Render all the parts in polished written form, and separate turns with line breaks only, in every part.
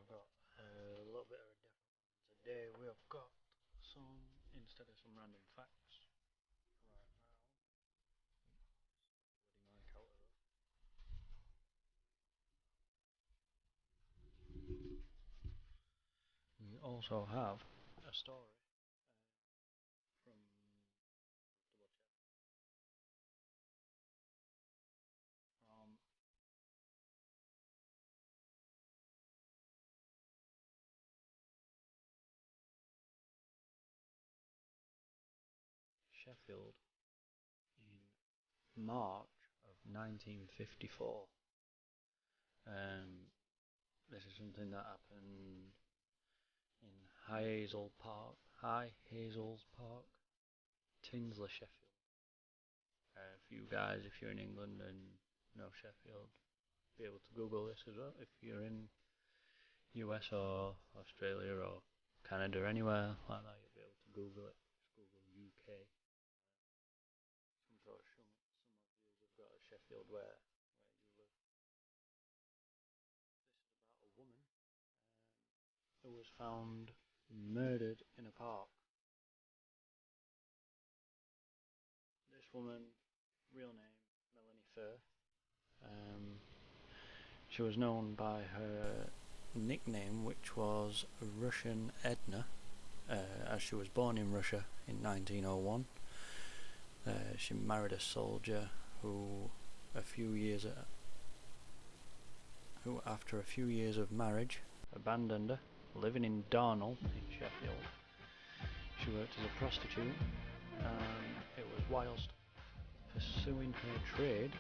I've got a little bit of a different one today. We have got some, instead of some random facts, right now, bloody mic out of it. We also have a story from double check from Sheffield in March of 1954. This is something that happened in High Hazels Park, Tinsley, Sheffield. If you guys, if you're in England and know Sheffield, be able to Google this as well. If you're in US or Australia or Canada or anywhere like that, you'll be able to Google it. Just Google UK. Some sort of some of you have got a Sheffield where you live. This is about a woman who was found murdered in a park. This woman, real name Melanie Firth. She was known by her nickname, which was Russian Edna, as she was born in Russia in 1901. She married a soldier who, after a few years of marriage, abandoned her, living in Darnall in Sheffield. She worked as a prostitute, and it was whilst pursuing her trade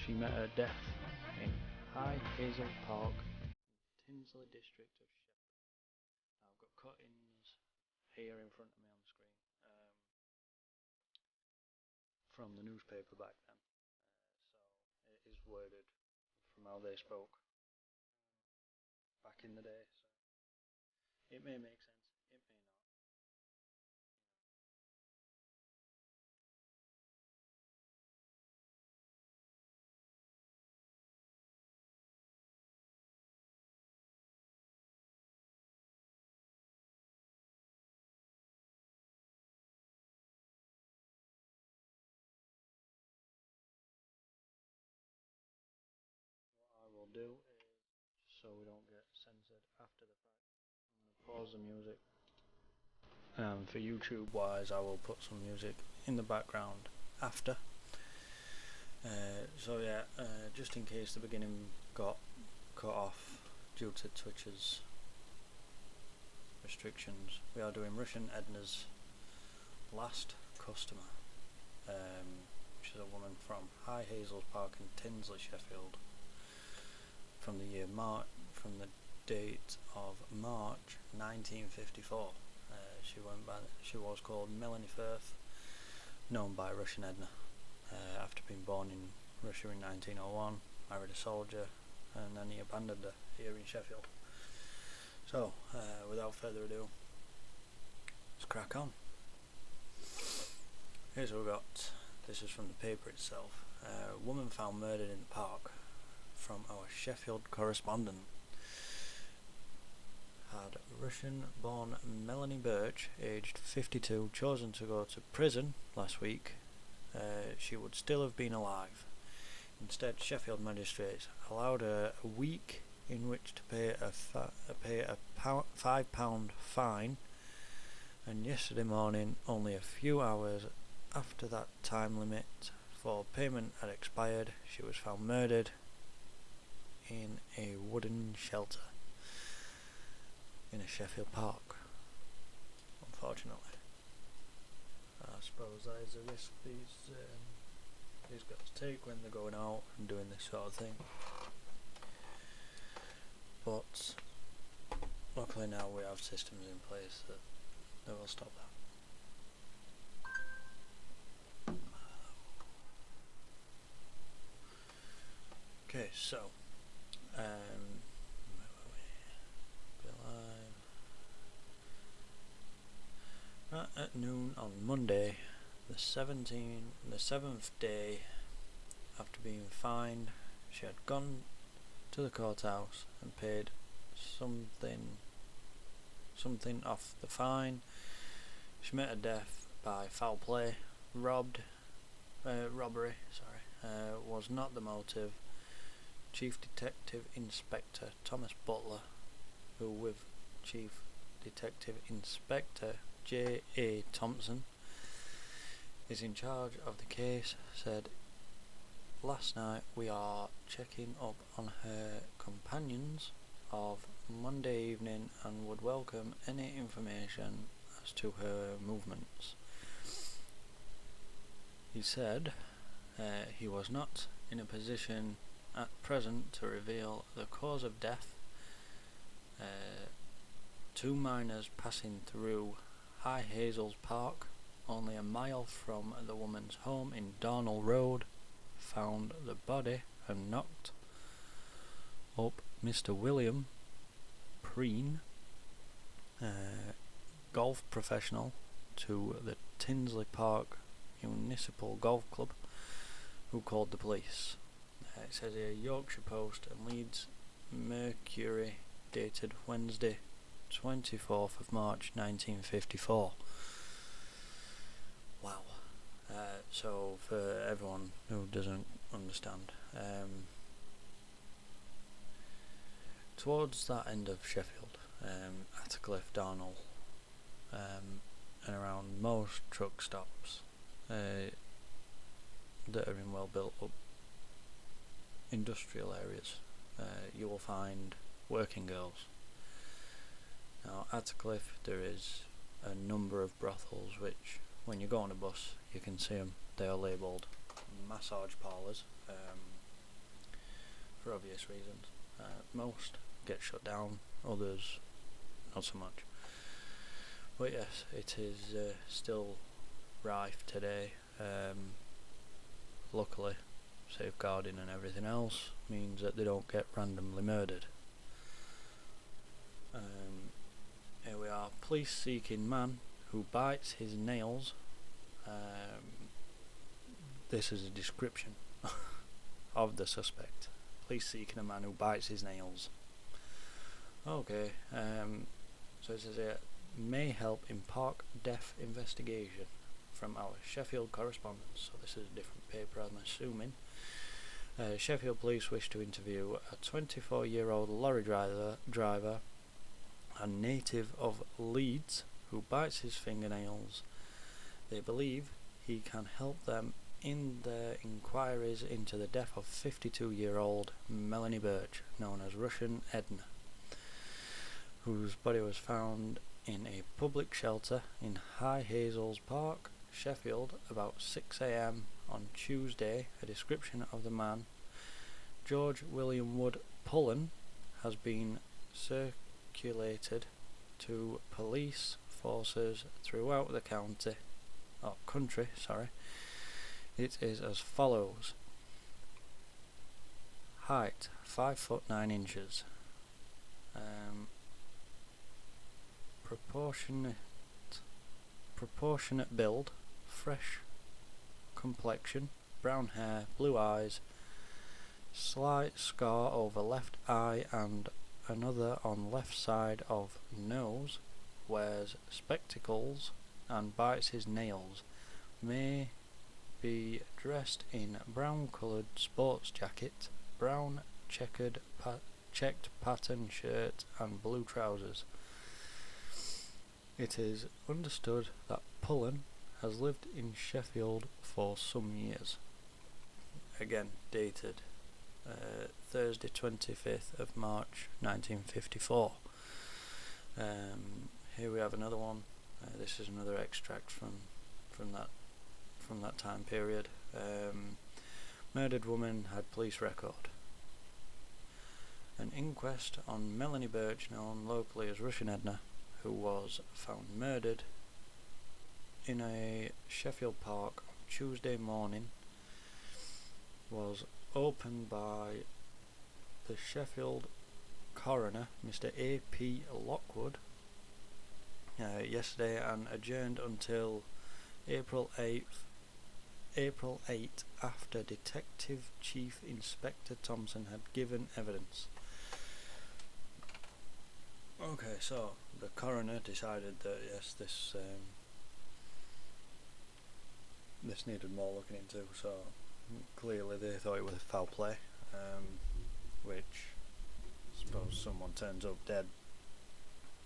she met her death in High Hazel Park, Tinsley district of Sheffield. Now I've got cuttings here in front of me on the screen from the newspaper back then, so it is worded from how they spoke back in the day, so it may make sense, it may not. What I will do is, so we don't get censored after the fact, I'm going to pause the music. For YouTube wise, I will put some music in the background after. Just in case the beginning got cut off due to Twitch's restrictions, we are doing Russian Edna's last customer, which is a woman from High Hazels Park in Tinsley, Sheffield, from the date of March 1954. She was called Melanie Firth, known by Russian Edna. After being born in Russia in 1901, married a soldier, and then he abandoned her here in Sheffield. So, without further ado, let's crack on. Here's what we got. This is from the paper itself. Woman found murdered in the park, from our Sheffield correspondent. Had Russian-born Melanie Birch, aged 52, chosen to go to prison last week, she would still have been alive. Instead, Sheffield magistrates allowed her a week in which to pay a £5 fine, and yesterday morning, only a few hours after that time limit for payment had expired, she was found murdered in a wooden shelter in a Sheffield park, unfortunately. I suppose that is a risk these guys take when they're going out and doing this sort of thing. But luckily now we have systems in place that will stop that. Okay, so right at noon on Monday, the 7th day after being fined, she had gone to the courthouse and paid something off the fine. She met her death by foul play. Robbery, was not the motive. Chief Detective Inspector Thomas Butler, who with Chief Detective Inspector J.A. Thompson is in charge of the case, said, "Last night we are checking up on her companions of Monday evening and would welcome any information as to her movements." He said he was not in a position at present to reveal the cause of death. Two miners passing through High Hazels Park, only a mile from the woman's home in Darnell Road, found the body and knocked up Mr. William Preen, golf professional, to the Tinsley Park Municipal Golf Club, who called the police. It says here, Yorkshire Post and Leeds Mercury, dated Wednesday 24th of March 1954. Wow. So for everyone who doesn't understand, towards that end of Sheffield, Attercliffe, Darnell, and around most truck stops that are in well built up industrial areas, you will find working girls. Now at Attercliffe there is a number of brothels which, when you go on a bus, you can see them. They are labelled massage parlours, for obvious reasons. Most get shut down, others not so much. But yes, it is still rife today. Luckily, safeguarding and everything else means that they don't get randomly murdered. Here we are. Police seeking man who bites his nails. This is a description of the suspect. Police seeking a man who bites his nails. Okay, so it says here, may help in park death investigation, from our Sheffield correspondent. So this is a different paper, I'm assuming. Sheffield police wish to interview a 24-year-old lorry driver, a native of Leeds, who bites his fingernails. They believe he can help them in their inquiries into the death of 52-year-old Melanie Birch, known as Russian Edna, whose body was found in a public shelter in High Hazels Park, Sheffield, about 6 a.m. on Tuesday. A description of the man, George William Wood Pullen, has been circulated to police forces throughout the country. It is as follows: height 5 foot 9 inches, proportionate build, fresh complexion, brown hair, blue eyes, slight scar over left eye and another on left side of nose, wears spectacles and bites his nails, may be dressed in brown coloured sports jacket, brown checked pattern shirt and blue trousers. It is understood that Pullen has lived in Sheffield for some years. Again, dated Thursday 25th of March 1954. Here we have another one. This is another extract from that time period. Murdered woman had police record. An inquest on Melanie Birch, known locally as Russian Edna, who was found murdered in a Sheffield park on Tuesday morning, was opened by the Sheffield coroner, Mr. A.P. Lockwood, yesterday, and adjourned until April 8 after Detective Chief Inspector Thompson had given evidence. So the coroner decided that yes, this needed more looking into. So clearly they thought it was foul play, which I suppose someone turns up dead,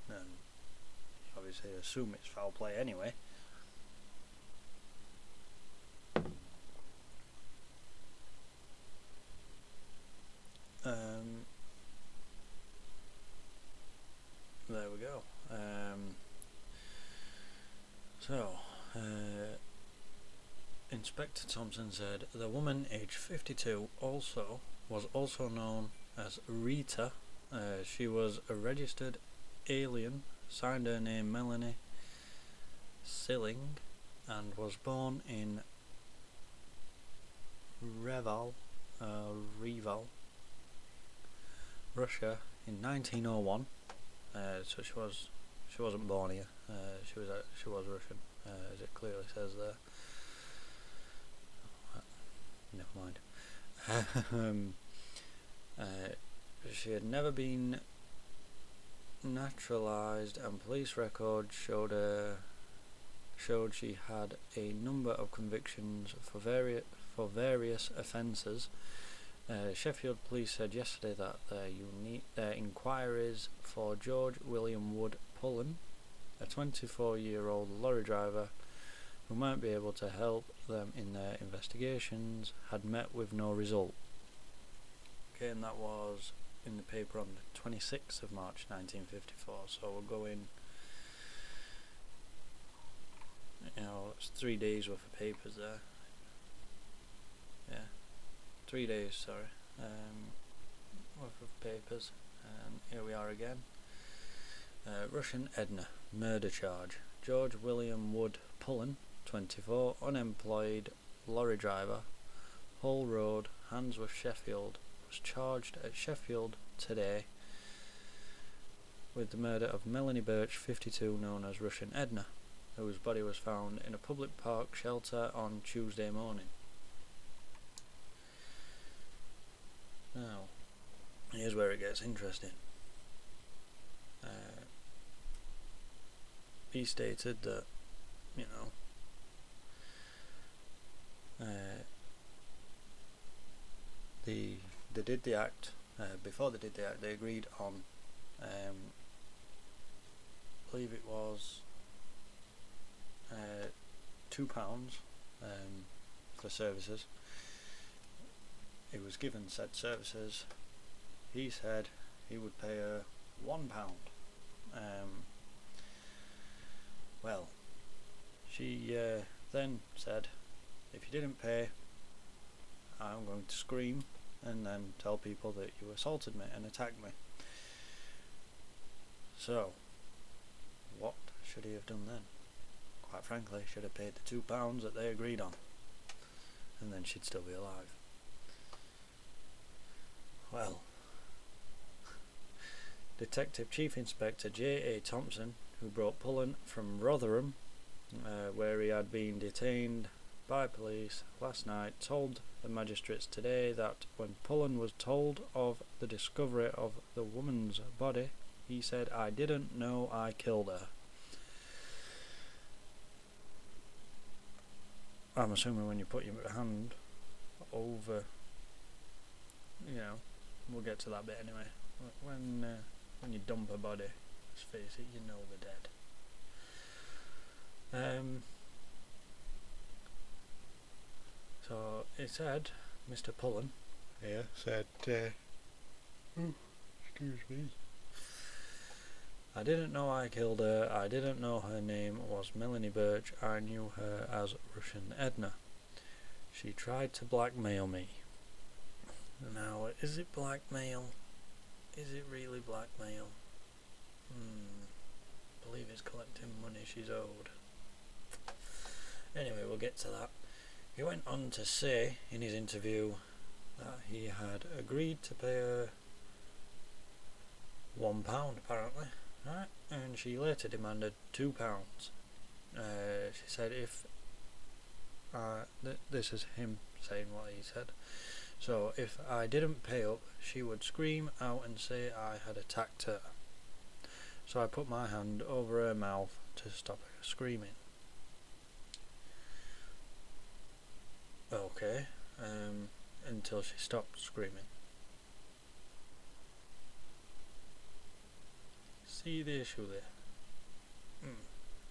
and obviously assume it's foul play anyway. There we go. Inspector Thompson said the woman, aged 52, was also known as Rita. She was a registered alien, signed her name Melanie Silling, and was born in Reval, Russia in 1901. So she wasn't born here. She was Russian, as it clearly says there. Never mind. She had never been naturalized, and police records showed she had a number of convictions for various offences. Sheffield police said yesterday that their inquiries for George William Wood Pullen, a 24-year-old lorry driver who might be able to help them in their investigations, had met with no result. Okay, and that was in the paper on the 26th of March 1954, so we'll go in, it's 3 days worth of papers there. Yeah, 3 days, sorry, worth of papers, and here we are again. Russian Edna, murder charge. George William Wood Pullen, 24, unemployed lorry driver, Hull Road, Handsworth, Sheffield, was charged at Sheffield today with the murder of Melanie Birch, 52, known as Russian Edna, whose body was found in a public park shelter on Tuesday morning. Now, here's where it gets interesting. He stated that, they did the act. Before they did the act, they agreed on, I believe it was £2 for services. He was given said services. He said he would pay her £1. Well, she then said, if you didn't pay, I'm going to scream and then tell people that you assaulted me and attacked me. So, what should he have done then? Quite frankly, should have paid the £2 that they agreed on, and then she'd still be alive. Well, Detective Chief Inspector J.A. Thompson, who brought Pullen from Rotherham, where he had been detained by police last night, told the magistrates today that when Pullen was told of the discovery of the woman's body, he said, "I didn't know I killed her." I'm assuming when you put your hand over, we'll get to that bit anyway. When you dump a body, let's face it, you know they're dead. So it said, Mr. Pullen here said, excuse me, "I didn't know I killed her. I didn't know her name was Melanie Birch. I knew her as Russian Edna. She tried to blackmail me." Now, is it blackmail? Is it really blackmail? I believe it's collecting money she's owed. Anyway, we'll get to that. He went on to say in his interview that he had agreed to pay her £1 apparently, right? And she later demanded £2. She said this is him saying what he said. So, if I didn't pay up, she would scream out and say I had attacked her. So I put my hand over her mouth to stop her screaming. Okay, until she stopped screaming. See the issue there?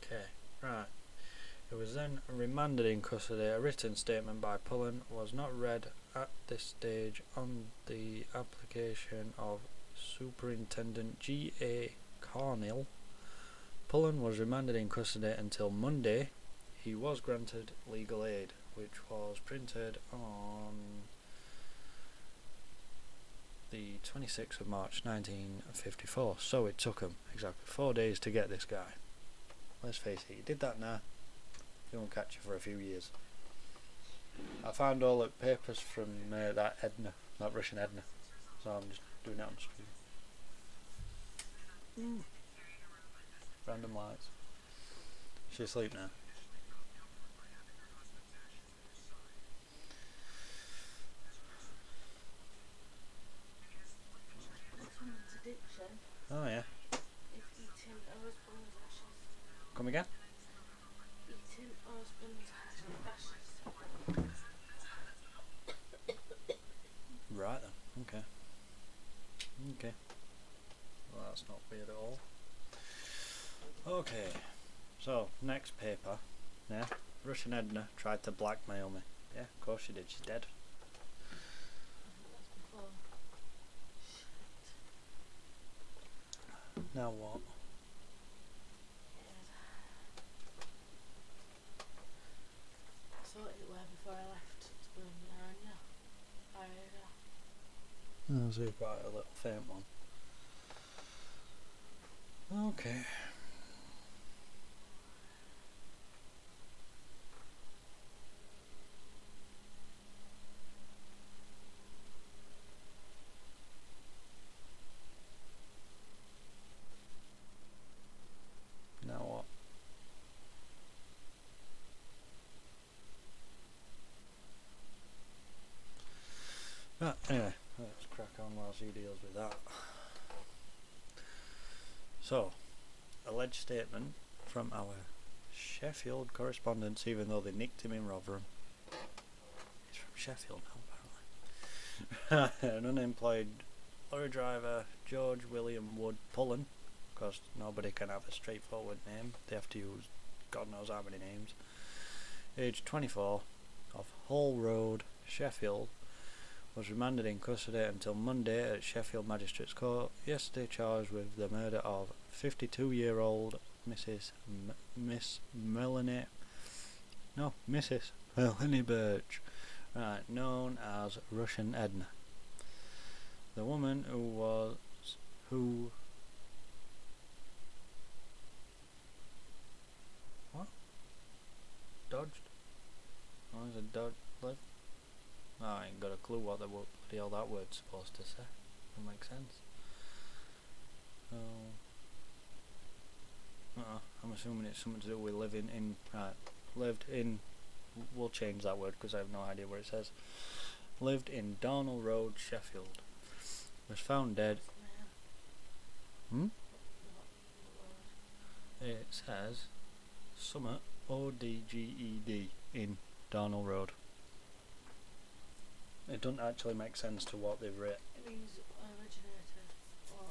Okay, right. He was then remanded in custody. A written statement by Pullen was not read at this stage on the application of Superintendent G.A. Carnell. Pullen was remanded in custody until Monday. He was granted legal aid, which was printed on the 26th of March 1954. So it took him exactly 4 days to get this guy. Let's face it, he did that now. He won't catch you for a few years. I found all the papers from that Edna, that Russian Edna. So I'm just doing it on the screen. Random lights. She's asleep now. Oh yeah. Come again? Right then. Okay. Okay. Well, that's not weird at all. Okay. So next paper. Yeah. Russian Edna tried to blackmail me. Yeah, of course she did. She's dead. Now what?
I thought it were before I left to go in Narnia.
Oh, so quite a little faint one. Okay. Now what? Right, anyway, let's crack on while she deals with that. So, alleged statement from our Sheffield correspondents, even though they nicked him in Rotherham. He's from Sheffield now, apparently. An unemployed lorry driver, George William Wood Pullen, because nobody can have a straightforward name, they have to use God knows how many names, aged 24, of Hull Road, Sheffield, was remanded in custody until Monday at Sheffield Magistrates Court, yesterday charged with the murder of 52-year-old Mrs. Melanie Birch, right, known as Russian Edna. The woman who dodged? What is a dodge? Live? Oh, I ain't got a clue what the bloody hell that word's supposed to say. Doesn't make sense. I'm assuming it's something to do with living in. Right, lived in. We'll change that word because I have no idea what it says. Lived in Darnell Road, Sheffield. Was found dead. It says Summit ODGED in Darnell Road. It doesn't actually make sense to what they've written.
It means originator or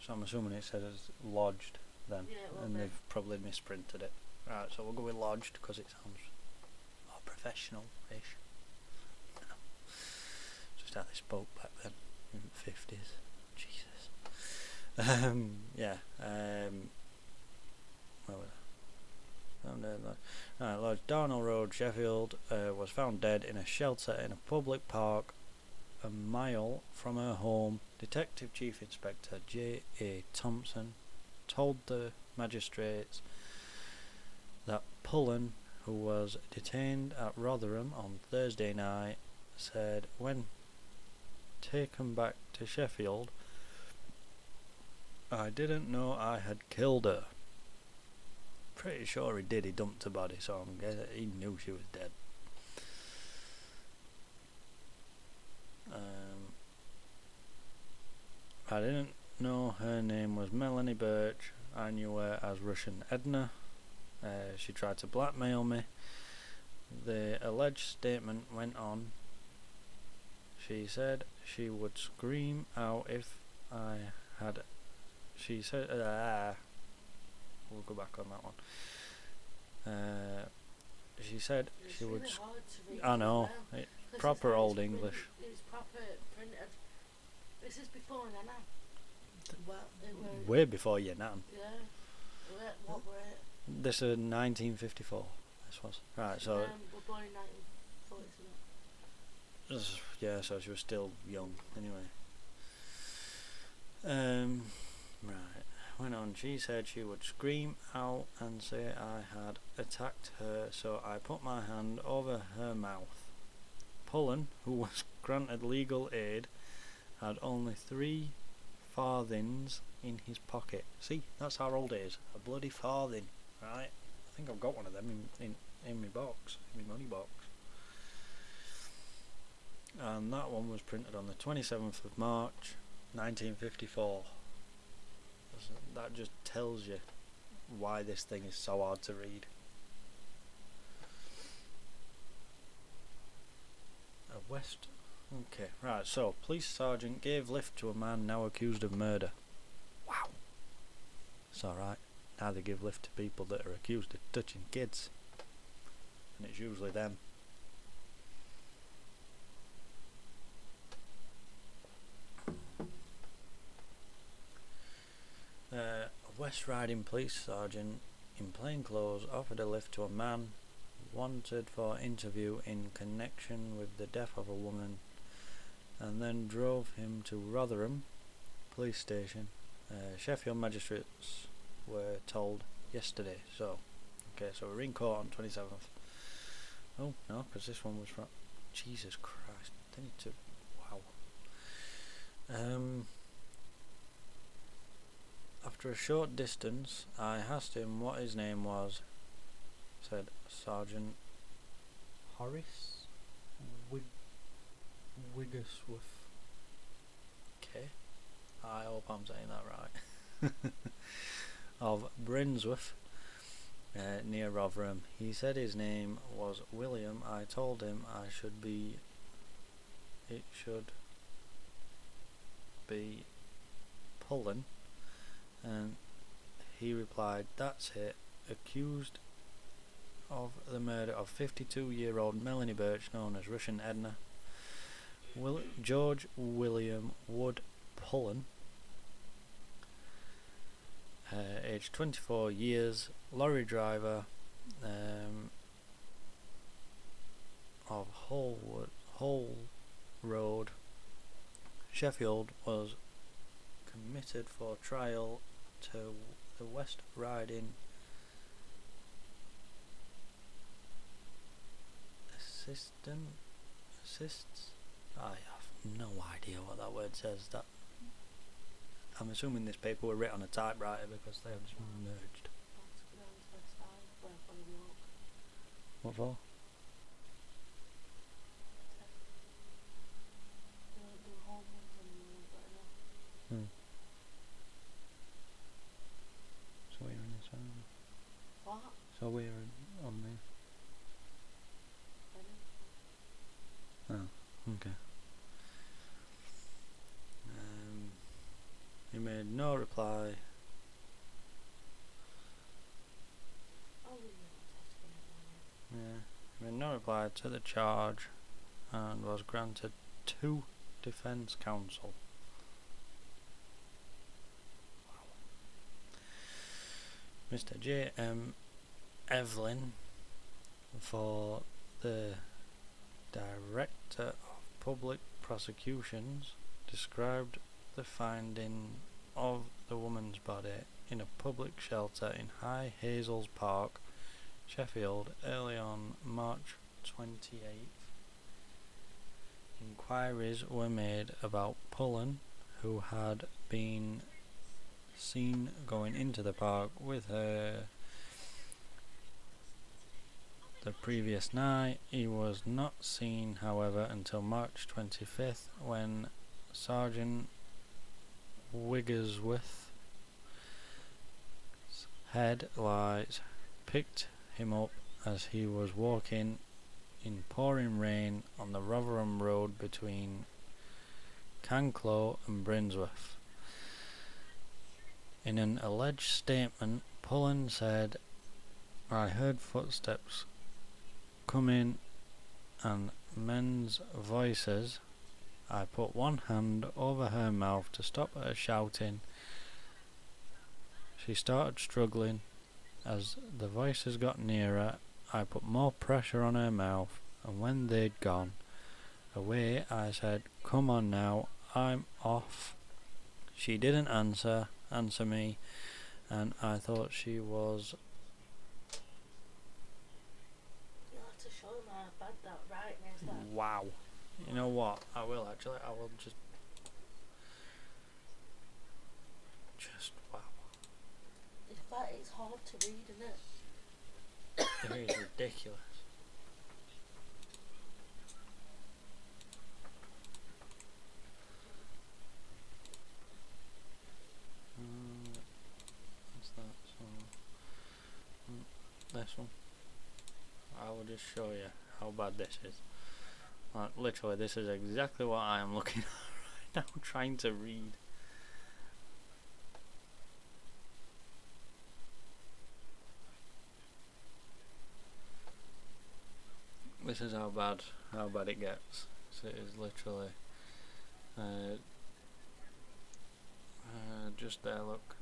So I'm assuming it says lodged then,
yeah,
and they've probably misprinted it. Right, so we'll go with lodged because it sounds more professional-ish. Just how they spoke back then, in the 50s. Jesus. Yeah. Where was I? Right, Lodge, Darnell Road, Sheffield, was found dead in a shelter in a public park a mile from her home. Detective Chief Inspector J.A. Thompson told the magistrates that Pullen, who was detained at Rotherham on Thursday night, said when taken back to Sheffield, "I didn't know I had killed her." Pretty sure he did, he dumped her body, so I'm guessing he knew she was dead. I didn't know her name was Melanie Birch. I knew her as Russian Edna. She tried to blackmail me. The alleged statement went on. She said she would scream out if I had. She said, we'll go back on that one. She said
It's
she
really
would.
hard to read
I know,
as well, 'cause
proper
it's like
old
it's
English.
It's proper printed. This is before Nana. Well, it were.
Way before your nan.
Yeah. What were it?
This is 1954. This was right. So
We're born in 1940.
yeah, so she was still young anyway. Right. Went on. She said she would scream out and say I had attacked her, so I put my hand over her mouth. Pullen, who was granted legal aid, had only 3 farthings in his pocket. See, that's our old days. A bloody farthing, right? I think I've got one of them in my box, in my money box. And that one was printed on the 27th of March 1954. That just tells you why this thing is so hard to read. Okay, right, so police sergeant gave lift to a man now accused of murder. Wow. It's alright. Now they give lift to people that are accused of touching kids. And it's usually them. A West Riding police sergeant in plain clothes offered a lift to a man wanted for interview in connection with the death of a woman, and then drove him to Rotherham police station. Sheffield magistrates were told yesterday. So we're in court on 27th. Oh no, because this one was from Jesus Christ. They need to. Wow. After a short distance, I asked him what his name was. Said Sergeant Horace Wigglesworth. Okay, I hope I'm saying that right. Of Brinsworth, near Rotherham. He said his name was William. I told him it should be Pullen, and he replied, "That's it." Accused of the murder of 52-year-old Melanie Birch, known as Russian Edna. George William Wood Pullen, aged 24 years, lorry driver, of Hull Road, Sheffield, was committed for trial to the West Riding assists. I have no idea what that word says. That I'm assuming this paper were written on a typewriter because they have just merged. What for? So we're in this one.
What?
So we're on the. Oh, okay. He made no reply. Yeah, he made no reply to the charge and was granted 2 defence counsel. Mr. J.M. Evelyn, for the Director of Public Prosecutions, described the finding of the woman's body in a public shelter in High Hazels Park, Sheffield, early on March 28th. Inquiries were made about Pullen, who had been seen going into the park with her the previous night. He was not seen, however, until March 25th, when Sergeant Wigglesworth's headlights picked him up as he was walking in pouring rain on the Rotherham Road between Canclo and Brinsworth. In an alleged statement, Pullen said, "I heard footsteps coming and men's voices. I put one hand over her mouth to stop her shouting. She started struggling. As the voices got nearer, I put more pressure on her mouth, and when they'd gone away, I said, 'Come on now, I'm off.' She didn't answer me, and I thought she was..."
You'll have to show them how bad that writing is. That.
Wow. You know what? I will actually. I will just wow.
It's hard to read, isn't it?
It is ridiculous. What's that? This one. I will just show you how bad this is. Like, literally, this is exactly what I am looking at right now, trying to read. This is how bad it gets. So it is literally just there. Look,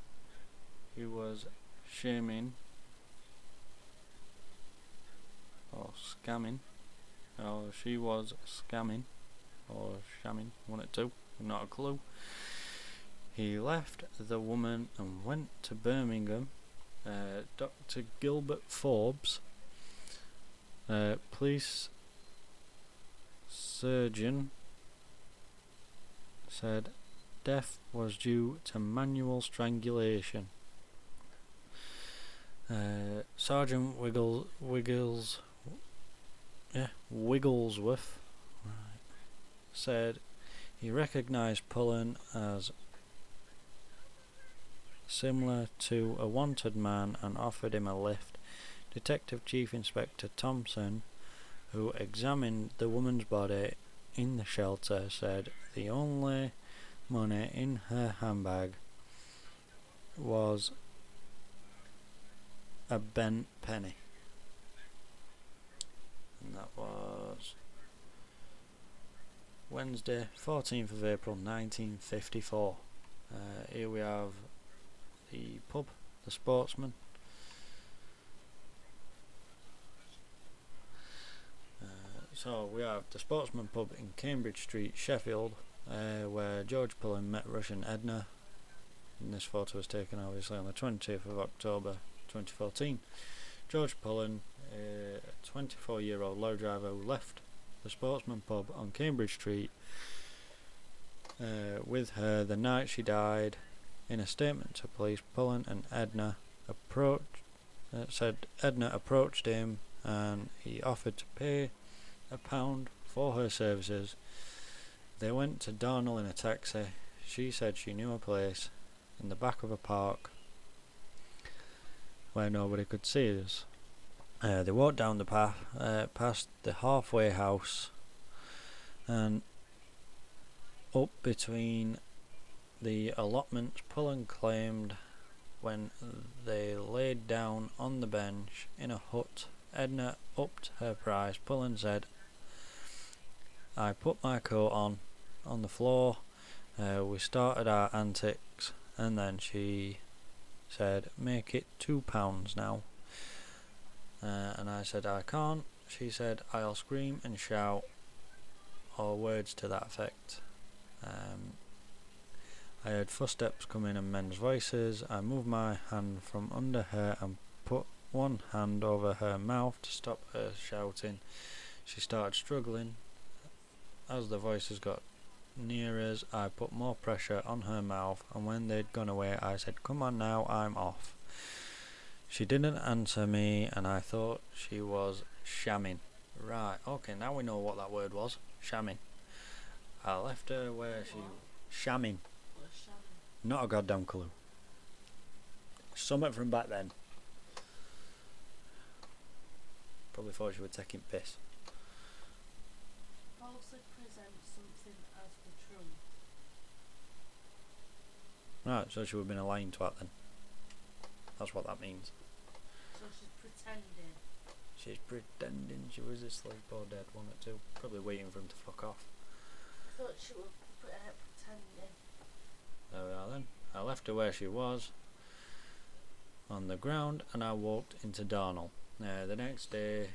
he was shaming or scamming. Or she was scamming or shamming, one of two, not a clue. He left the woman and went to Birmingham. Dr. Gilbert Forbes, police surgeon, said death was due to manual strangulation. Sergeant Wigglesworth said he recognised Pullen as similar to a wanted man and offered him a lift. Detective Chief Inspector Thompson, who examined the woman's body in the shelter, said the only money in her handbag was a bent penny. And that was Wednesday, 14th of April 1954. Here we have the pub, the Sportsman. So we have the Sportsman pub in Cambridge Street, Sheffield, where George Pullen met Russian Edna. And this photo was taken obviously on the 20th of October 2014. George Pullen, a 24-year-old lorry driver who left the Sportsman pub on Cambridge Street with her the night she died. In a statement to police, Pullen and Edna said Edna approached him and he offered to pay £1 for her services. They went to Darnall in a taxi. She said she knew a place in the back of a park where nobody could see us. They walked down the path past the halfway house and up between the allotments. Pullen claimed when they laid down on the bench in a hut, Edna upped her price. Pullen said, "I put my coat on the floor. We started our antics, and then she said, 'Make it £2 now.' And I said, 'I can't.' She said, 'I'll scream and shout,' or words to that effect. I heard footsteps coming and men's voices. I moved my hand from under her and put one hand over her mouth to stop her shouting. She started struggling. As the voices got near us, I put more pressure on her mouth, and when they'd gone away, I said, 'Come on now, I'm off.' She didn't answer me, and I thought she was shamming." Right, okay, now we know what that word was. Shamming. I left her where she... Shamming. Not a goddamn clue. Something from back then. Probably thought she was taking piss.
Falsely present something as the truth.
Right, so she would have been a lying twat then. That's what that means.
So she's pretending.
She's pretending she was asleep or dead, one or two. Probably waiting for him to fuck off.
I thought she was pretending.
There we are then. I left her where she was, on the ground, and I walked into Darnell. The next day,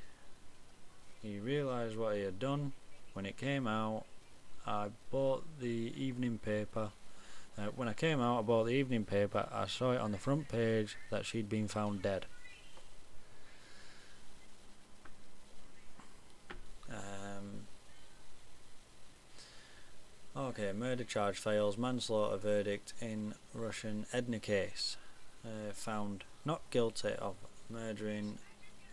he realised what he had done. When it came out, I bought the evening paper. When I came out, I bought the evening paper. I saw it on the front page that she'd been found dead. Okay, murder charge fails. Manslaughter verdict in Russian Edna case. Found not guilty of murdering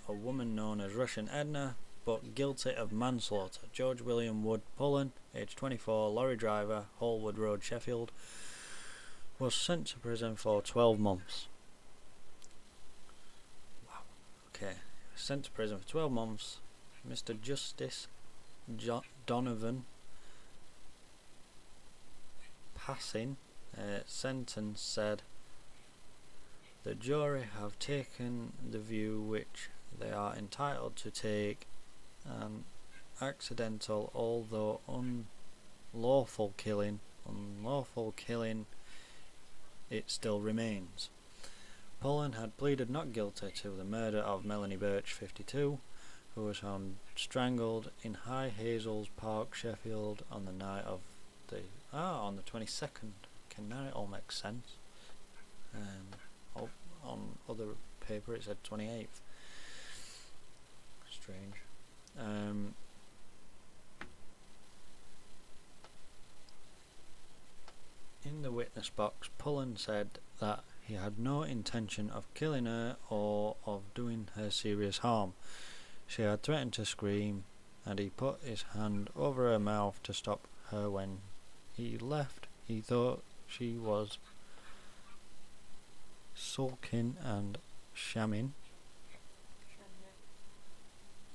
a woman known as Russian Edna, but guilty of manslaughter. George William Wood Pullen, age 24, lorry driver, Hallwood Road, Sheffield, was sent to prison for 12 months. Wow. Okay, sent to prison for 12 months. Mr. Justice Donovan passing sentence said, "The jury have taken the view which they are entitled to take. An accidental, although unlawful killing, it still remains." Pullen had pleaded not guilty to the murder of Melanie Birch, 52, who was found strangled in High Hazels Park, Sheffield, on the night of on the 22nd. Okay, now it all makes sense. On other paper it said 28th. Strange. In the witness box, Pullen said that he had no intention of killing her or of doing her serious harm. She had threatened to scream, and he put his hand over her mouth to stop her. When he left, he thought she was sulking and shamming.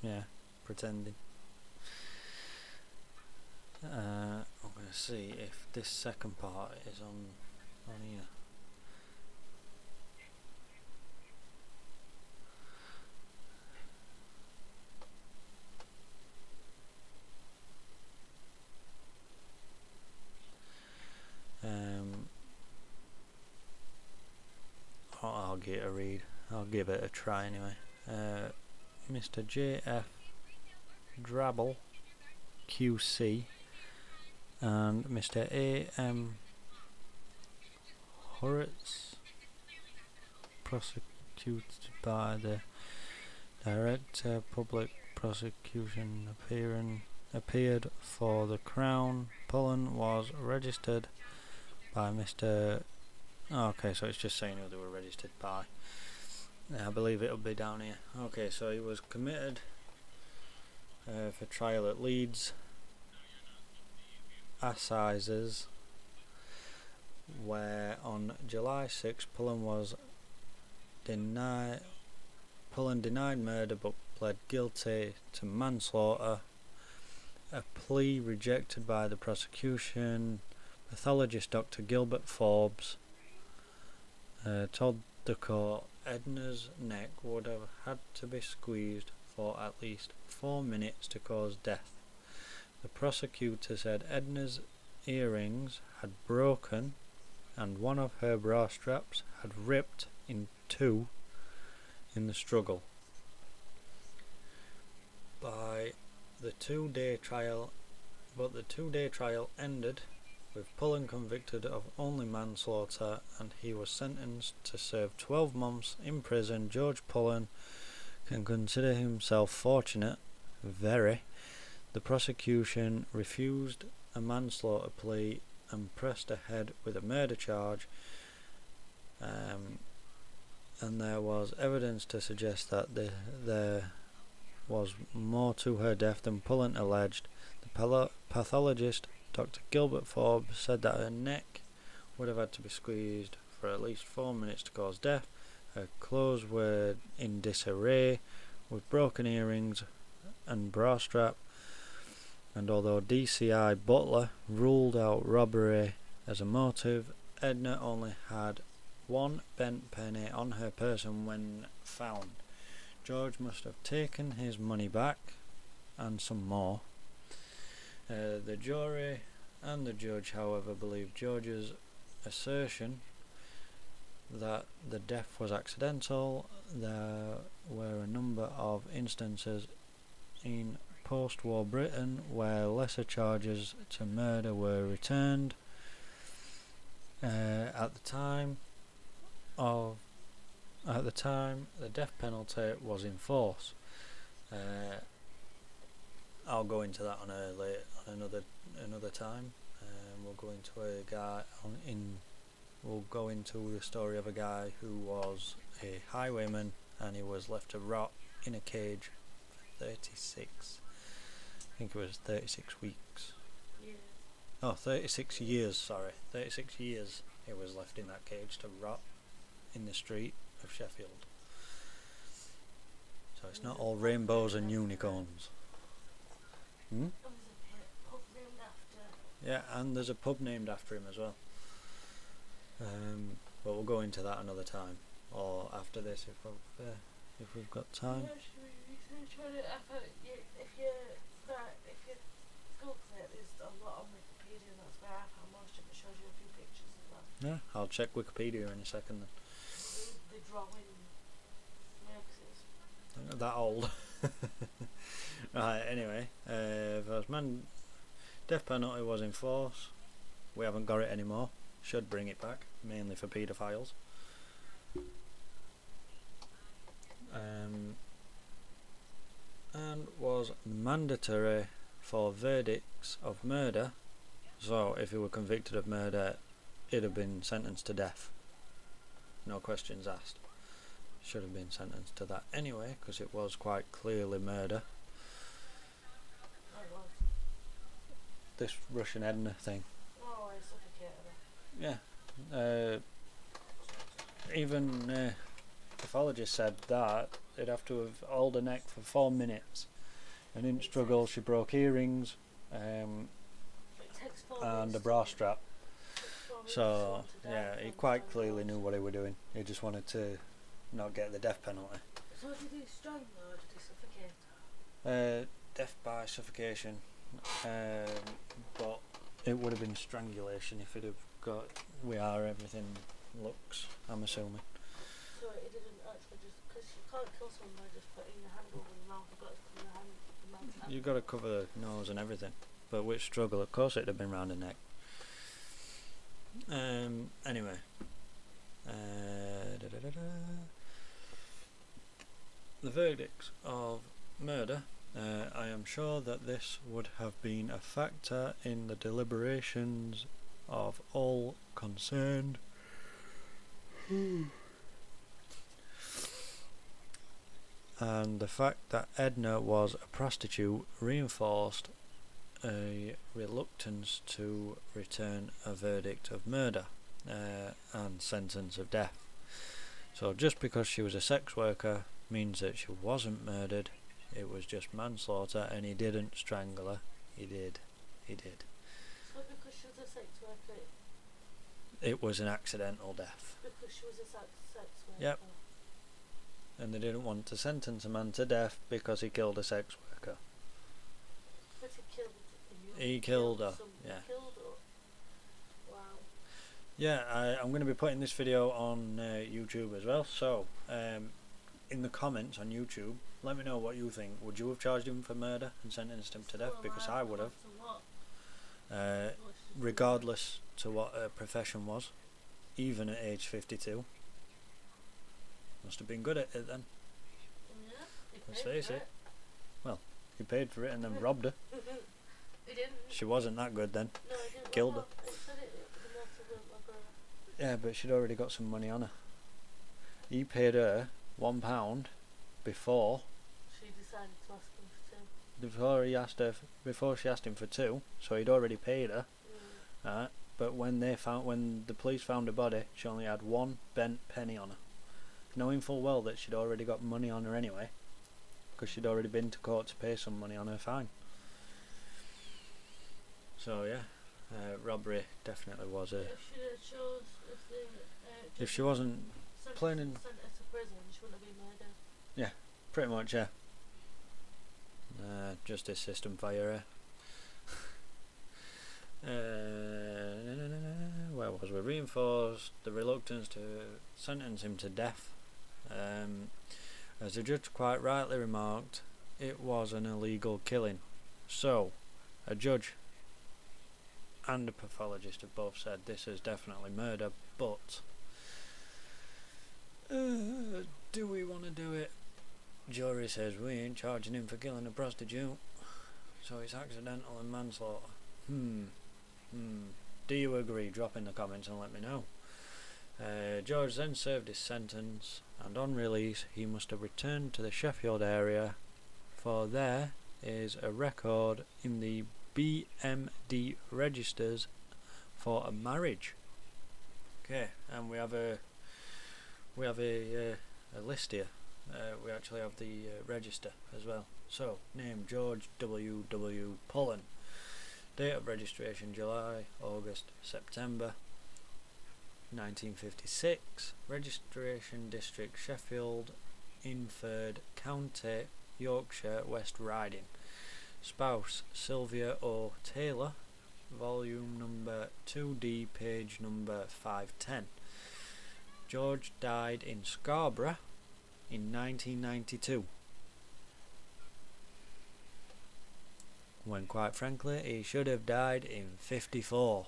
Yeah, pretending. I'm going to see if this second part is on here. I'll give it a read. I'll give it a try anyway. Mr. J.F. Drabble, QC, and Mr. A.M. Horitz, prosecuted by the Director Public Prosecution, appeared for the Crown. Pullen was registered by Mr. Okay, so it's just saying who they were registered by. I believe it'll be down here. Okay, so he was committed for trial at Leeds Assizes, where on July 6 Pullen denied murder but pled guilty to manslaughter, a plea rejected by the prosecution. Pathologist Dr. Gilbert Forbes told the court Edna's neck would have had to be squeezed for at least 4 minutes to cause death. The prosecutor said Edna's earrings had broken and one of her bra straps had ripped in two in the struggle. But the two-day trial ended with Pullen convicted of only manslaughter, and he was sentenced to serve 12 months in prison. George Pullen can consider himself fortunate, very. The prosecution refused a manslaughter plea and pressed ahead with a murder charge, and there was evidence to suggest that there was more to her death than Pullen alleged. The pathologist Dr. Gilbert Forbes said that her neck would have had to be squeezed for at least 4 minutes to cause death. Her clothes were in disarray, with broken earrings and bra strap, and although DCI Butler ruled out robbery as a motive, Edna only had one bent penny on her person when found. George must have taken his money back, and some more. The jury and the judge, however, believed George's assertion that the death was accidental. There were a number of instances in post-war Britain where lesser charges to murder were returned. At the time, the death penalty was in force. I'll go into that on another time. We'll go into we'll go into the story of a guy who was a highwayman, and he was left to rot in a cage for 36 weeks.
Yeah.
Oh, 36 years, sorry. 36 years he was left in that cage to rot in the street of Sheffield. So it's not all rainbows and unicorns.
There was a pub named after.
Yeah, and there's a pub named after him as well. But we'll go into that another time, or after this if we've got time.
Yeah, should we research on it? If you Google it, there's a lot on Wikipedia, and that's where I found most of it. Shows you a few pictures as well.
Yeah, I'll check Wikipedia in a second then.
The drawing makes it.
That old. Right, anyway, first man, death penalty was in force. We haven't got it anymore. Should bring it back, mainly for paedophiles. And was mandatory for verdicts of murder. So if he were convicted of murder, he'd have been sentenced to death. No questions asked. Should have been sentenced to that anyway, because it was quite clearly murder. This Russian Edna thing.
Oh, I suffocated her.
Yeah. Even pathologist said that they'd have to have held her neck for 4 minutes. And in struggle, she broke earrings and a bra strap. So yeah, he quite clearly knew what he was doing. He just wanted to not get the death penalty.
So did he strangle or did he suffocate her?
Death by suffocation. But it would have been strangulation if it had got everything looks, I'm assuming.
So it didn't actually just, because you can't kill someone by just putting your hand over the mouth. You've got to cover your hand with the mouth.
You've got to cover the nose and everything. But with struggle, of course it'd have been round the neck. Anyway. The verdicts of murder. I am sure that this would have been a factor in the deliberations of all concerned. And the fact that Edna was a prostitute reinforced a reluctance to return a verdict of murder and sentence of death. So just because she was a sex worker means that she wasn't murdered. It was just manslaughter, and he didn't strangle her. He did.
So because she was a sex worker,
It was an accidental death.
because she was a sex worker.
Yep. And they didn't want to sentence a man to death because he killed a sex worker.
But
He killed her,
somebody.
yeah.
Killed her. Wow.
Yeah, I'm going to be putting this video on YouTube as well. So, in the comments on YouTube, let me know what you think. Would you have charged him for murder and sentenced him to death? Because I would have. Regardless to what her profession was, even at age 52. Must have been good at it then.
Yeah,
Let's face it. Well, he paid for it and then robbed her.
He didn't.
She wasn't that good then.
No, he didn't.
Killed her.
He said it was like
Yeah, but she'd already got some money on her. He paid her £1 before.
she decided to ask him for two.
Before she asked him for 2, so he'd already paid her. Right, but when the police found her body, she only had one bent penny on her, knowing full well that she'd already got money on her anyway, because she'd already been to court to pay some money on her fine. So yeah, robbery definitely was a. If she wasn't planning,
sent her to prison, she wouldn't have been murdered.
Yeah, pretty much, yeah. Justice system fire. Where was we? Reinforced the reluctance to sentence him to death. As the judge quite rightly remarked, it was an illegal killing. So, a judge and a pathologist have both said this is definitely murder, but do we want to do it? Jury says we ain't charging him for killing a prostitute, so it's accidental and manslaughter. Do you agree? Drop in the comments and let me know. George then served his sentence, and on release he must have returned to the Sheffield area, for there is a record in the BMD registers for a marriage. Okay, and we have a list here. We actually have the register as well. So, name George W. Pullen. Date of registration July, August, September 1956. Registration district Sheffield, Inford, County, Yorkshire, West Riding. Spouse Sylvia O. Taylor. Volume number 2D, page number 510. George died in Scarborough in 1992, when quite frankly he should have died in 54.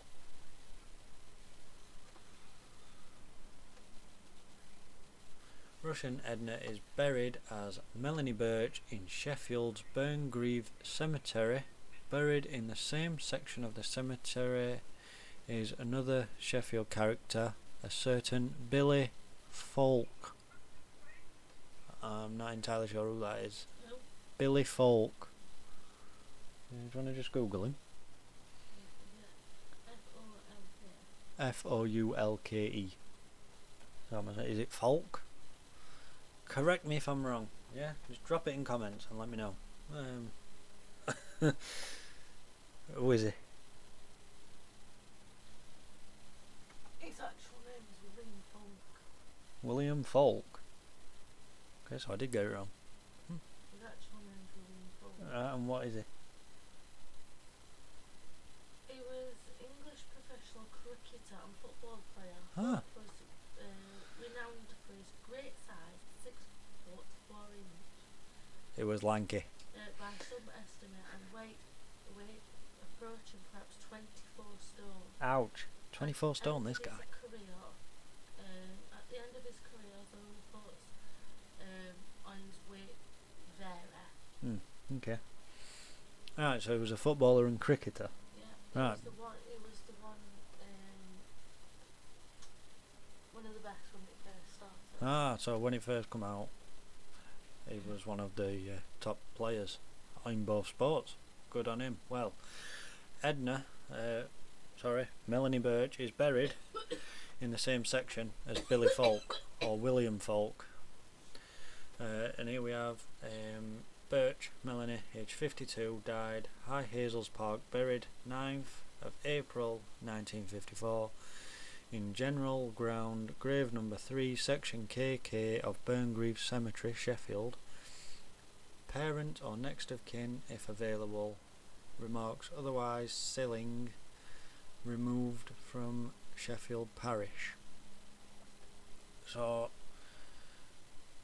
Russian Edna is buried as Melanie Birch in Sheffield's Burngrave Cemetery. Buried in the same section of the cemetery is another Sheffield character, a certain Billy Folk. I'm not entirely sure who that is.
Nope.
Billy Folk. Do you want to just Google him? Foulke. Is it Folk? Correct me if I'm wrong. Yeah, just drop it in comments and let me know. Who is he?
His actual name is William Folk.
William Folk. Okay, so I did get it wrong.
His actual name is William Folk.
And what is he?
He was English professional cricketer and football player.
Ah.
Was renowned for his great size, 6 foot 4 inch.
It was lanky.
By some estimate, and weight approaching perhaps 24 stone.
Ouch. 24 stone, this guy.
At the end of his career, the reports on his weight vary.
Okay. Alright, so he was a footballer and cricketer.
Yeah,
Right.
He was the one of the best when it first started.
So when it first come out, he was one of the top players in both sports. Good on him. Well, Melanie Birch is buried in the same section as Billy Folk or William Folk. And here we have Birch Melanie, age 52, died High Hazels Park, buried 9th of April 1954 in General Ground, grave number 3, section KK of Burngrave Cemetery, Sheffield. Parent or next of kin, if available. Remarks otherwise Silling, removed from Sheffield Parish. So,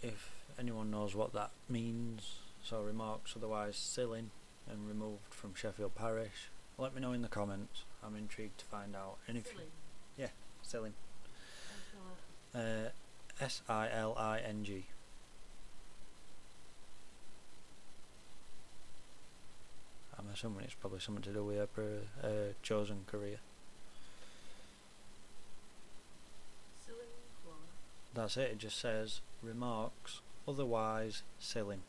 if anyone knows what that means, so remarks otherwise Silling and removed from Sheffield Parish, let me know in the comments. I'm intrigued to find out. And if Silling. Siling. I'm assuming it's probably something to do with her chosen career. That's it, it just says remarks otherwise Silling.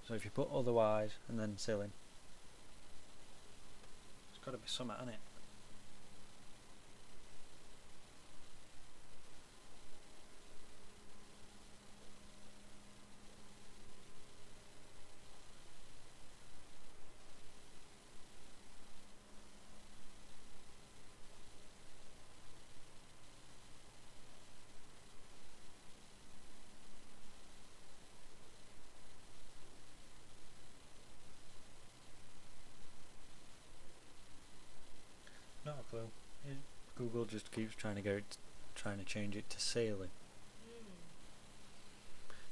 So if you put otherwise and then Silling, it's got to be something, hasn't it? Google just keeps trying to change it to sailing.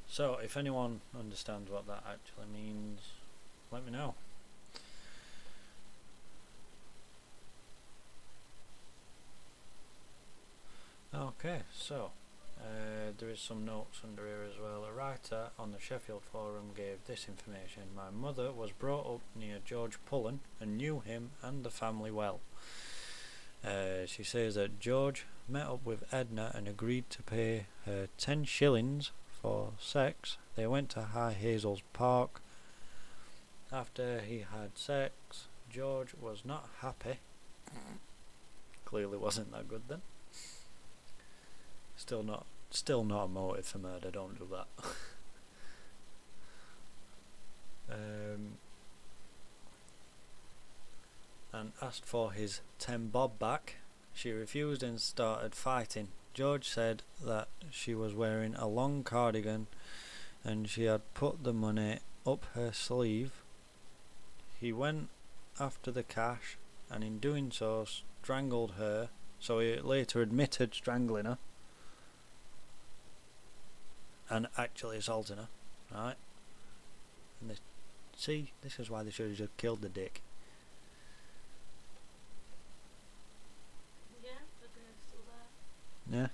So, if anyone understands what that actually means, let me know. Okay, so there is some notes under here as well. A writer on the Sheffield forum gave this information. My mother was brought up near George Pullen and knew him and the family well. She says that George met up with Edna and agreed to pay her 10 shillings for sex. They went to High Hazel's Park. After he had sex, George was not happy. Clearly wasn't that good then. Still not a motive for murder, don't do that. And asked for his 10 bob back. She refused and started fighting. George said that she was wearing a long cardigan and she had put the money up her sleeve. He went after the cash and in doing so strangled her, so he later admitted strangling her and actually assaulting her, right? And this is why they should have just killed the dick.
Yeah, the girl's still there.
Yeah.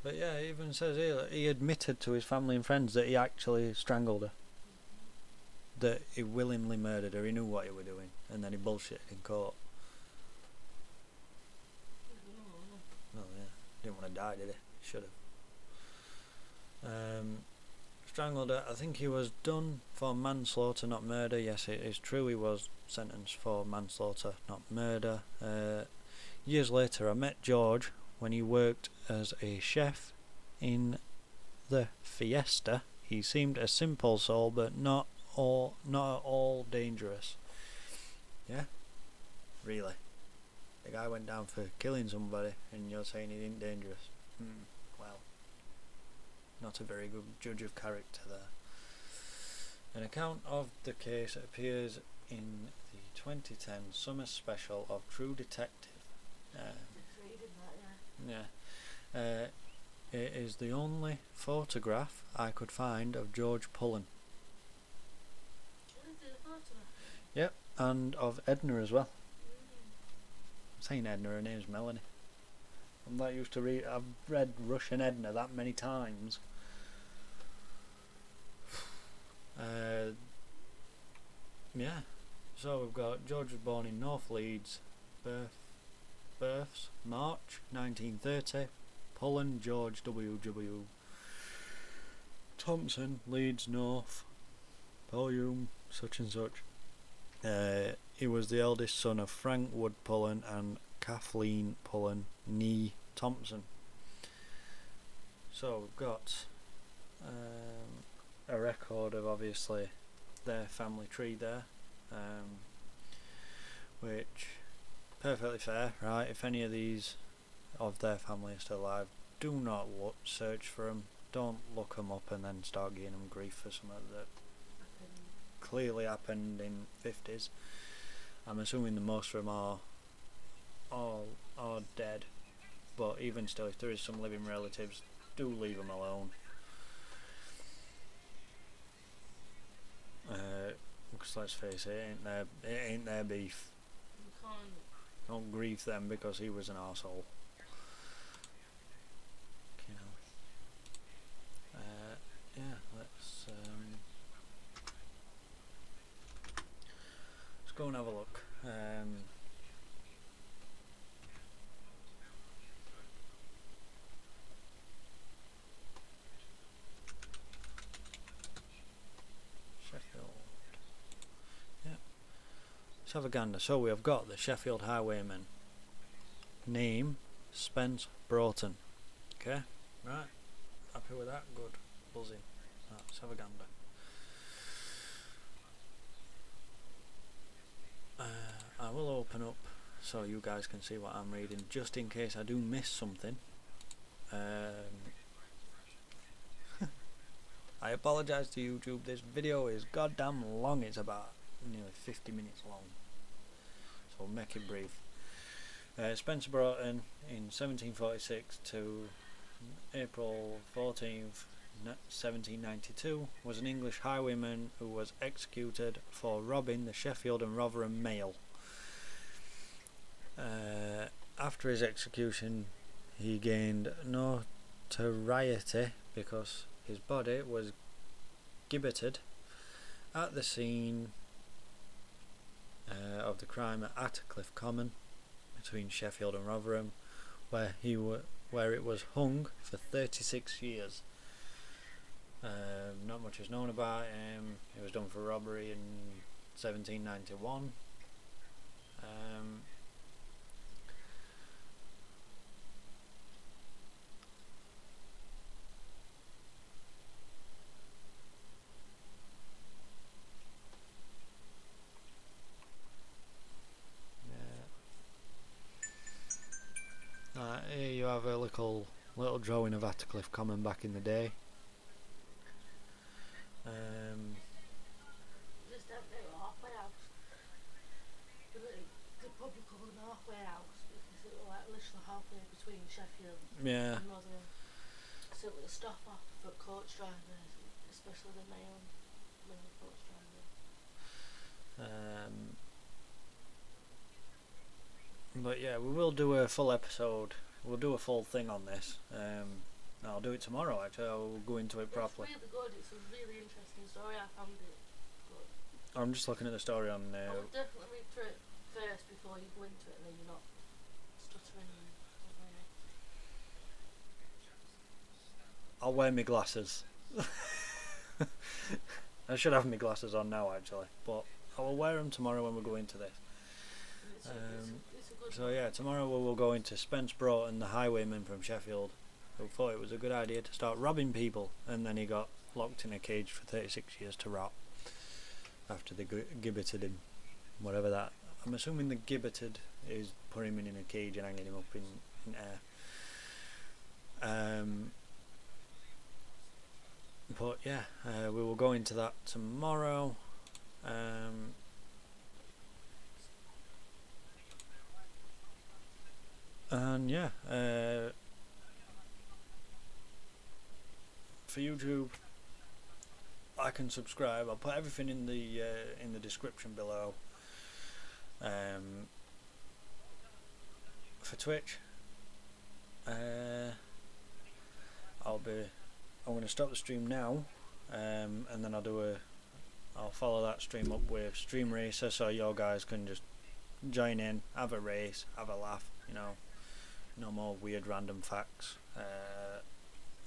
But yeah, it even says here he admitted to his family and friends that he actually strangled her. That he willingly murdered her, he knew what he was doing, and then he bullshitted in court. Well, yeah, didn't want to die, did he? Should have. Strangled her. I think he was done for manslaughter, not murder. Yes, it is true he was sentenced for manslaughter, not murder. Years later, I met George when he worked as a chef in the Fiesta. He seemed a simple soul, but not at all dangerous. Yeah? Really? The guy went down for killing somebody and you're saying he ain't dangerous? Well, not a very good judge of character there. An account of the case appears in the 2010 summer special of True Detective. Yeah. It is the only photograph I could find of George Pullen. Yep, and of Edna as well. I'm saying Edna, her name's Melanie. I'm that used to read. I've read Russian Edna that many times. Yeah. So we've got George was born in North Leeds. Births March 1930. Pullen George W. Thompson, Leeds North. Volume such and such. He was the eldest son of Frank Wood Pullen and Kathleen Pullen nee Thompson. So we've got a record of obviously their family tree there, which perfectly fair, right? If any of these of their family are still alive, do not search for them. Don't look them up and then start giving them grief for something that clearly happened in 50s. I'm assuming the most of them are dead, but even still, if there is some living relatives, do leave them alone. Because let's face it, it ain't their beef. Don't grieve them because he was an arsehole. You know. Yeah, let's go and have a look. Sheffield. Yeah. Let's have a gander. So we have got the Sheffield Highwayman. Name Spence Broughton. Okay, right. Happy with that? Good. Buzzing. Right, let's have a gander. I will open up so you guys can see what I'm reading, just in case I do miss something. I apologise to YouTube, this video is goddamn long, it's about nearly 50 minutes long. So We'll make it brief. Spencer Broughton in 1746 to April 14th, 1792 was an English highwayman who was executed for robbing the Sheffield and Rotherham Mail. After his execution, he gained notoriety because his body was gibbeted at the scene of the crime at Attercliffe Common between Sheffield and Rotherham, where it was hung for 36 years. Not much is known about him. It was done for robbery in 1791. Here you have a little drawing of Attercliffe Common back in the day.
Just don't know halfway house. They probably call it halfway house because it was like literally halfway between Sheffield and Rotherham. So it was a stop off for coach drivers, especially the male coach drivers.
But yeah, we will do a full episode. We'll do a full thing on this. I'll do it tomorrow. Actually, I'll go into it properly.
It's really good. It's a really interesting story. I found it good.
I'm just looking at the story on.
I would definitely read through it first before you go into it, and then you're not stuttering.
I'll wear my glasses. I should have my glasses on now, actually, but I will wear them tomorrow when we go into this. So yeah, tomorrow we will go into Spence Broughton, the highwayman from Sheffield, who thought it was a good idea to start robbing people, and then he got locked in a cage for 36 years to rot after they gibbeted him. Whatever that. I'm assuming the gibbeted is putting him in a cage and hanging him up in air. But yeah, we will go into that tomorrow. And yeah, for YouTube, like and subscribe. I'll put everything in the description below. For Twitch, I'm going to stop the stream now, and then I'll follow that stream up with Stream Racer, so your guys can just join in, have a race, have a laugh. No more weird random facts.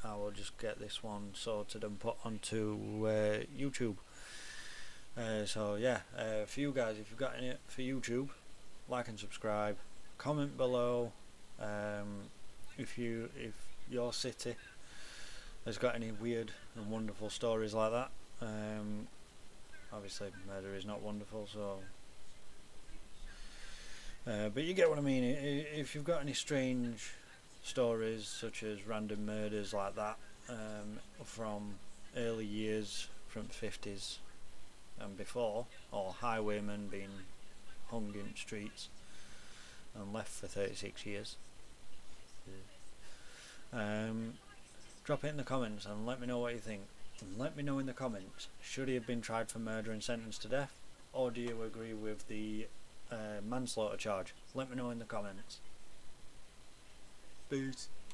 I will just get this one sorted and put onto YouTube. So yeah, for you guys, if you've got any for YouTube, like and subscribe, comment below. If your city has got any weird and wonderful stories like that. Obviously murder is not wonderful, so but you get what I mean. If you've got any strange stories such as random murders like that, from early years, from 50s and before, or highwaymen being hung in streets and left for 36 years, drop it in the comments and let me know what you think. And let me know in the comments, should he have been tried for murder and sentenced to death, or do you agree with the manslaughter charge? Let me know in the comments. Peace.